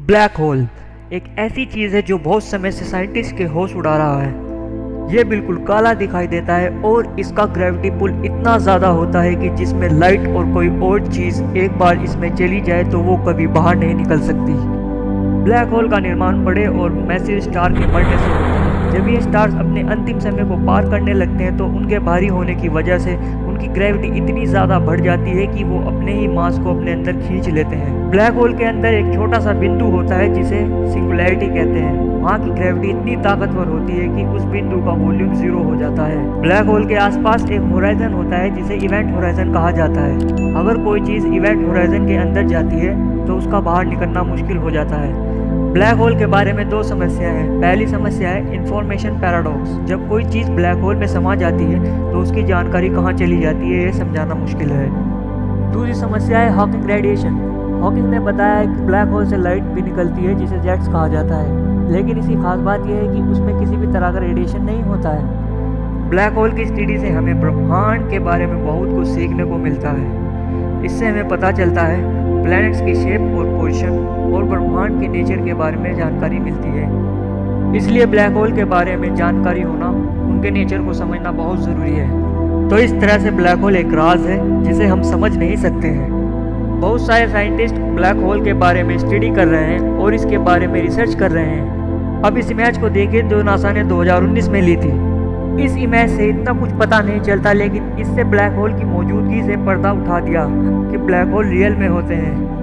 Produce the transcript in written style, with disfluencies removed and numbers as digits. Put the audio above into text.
Black hole एक ऐसी चीज़ है जो बहुत समय से साइंटिस्ट के होश उड़ा रहा है। ये बिल्कुल काला दिखाई देता है और इसका ग्रेविटी पुल इतना ज़्यादा होता है कि जिसमें लाइट और कोई और चीज़ एक बार इसमें चली जाए तो वो कभी बाहर नहीं निकल सकती। ब्लैक होल का निर्माण बड़े और मैसिव स्टार के मरने से होता है। जब ये स्टार्स अपने अंतिम समय को पार करने लगते हैं तो उनके भारी होने की वजह से उनकी ग्रेविटी इतनी ज़्यादा बढ़ जाती है कि वो अपने ही मास को अपने अंदर खींच लेते हैं। ब्लैक होल के अंदर एक छोटा सा बिंदु होता है जिसे सिंगुलैरिटी कहते हैं। वहाँ की ग्रेविटी इतनी ताकतवर होती है कि उस बिंदु का वॉल्यूम 0 हो जाता है। ब्लैक होल के आसपास एक होराइजन होता है जिसे इवेंट होराइजन कहा जाता है। अगर कोई चीज़ इवेंट होराइजन के अंदर जाती है तो उसका बाहर निकलना मुश्किल हो जाता है। ब्लैक होल के बारे में दो समस्याएं हैं। पहली समस्या है इंफॉर्मेशन पैराडॉक्स। जब कोई चीज़ ब्लैक होल में समा जाती है तो उसकी जानकारी कहाँ चली जाती है, ये समझाना मुश्किल है। दूसरी समस्या है हॉकिंग रेडिएशन। हॉकिंग ने बताया है कि ब्लैक होल से लाइट भी निकलती है जिसे जेट्स कहा जाता है, लेकिन इसकी खास बात यह है कि उसमें किसी भी तरह का रेडिएशन नहीं होता है। ब्लैक होल की स्टडी से हमें ब्रह्मांड के बारे में बहुत कुछ सीखने को मिलता है। इससे हमें पता चलता है प्लैनेट्स की शेप और पोजीशन और ब्रह्मांड के नेचर के बारे में जानकारी मिलती है। इसलिए ब्लैक होल के बारे में जानकारी होना, उनके नेचर को समझना बहुत ज़रूरी है। तो इस तरह से ब्लैक होल एक राज है जिसे हम समझ नहीं सकते हैं। बहुत सारे साइंटिस्ट ब्लैक होल के बारे में स्टडी कर रहे हैं और इसके बारे में रिसर्च कर रहे हैं। अब इस इमेज को देखिए जो नासा ने 2019 में ली थी। इस इमेज से इतना कुछ पता नहीं चलता, लेकिन इससे ब्लैक होल की मौजूदगी से पर्दा उठा दिया कि ब्लैक होल रियल में होते हैं।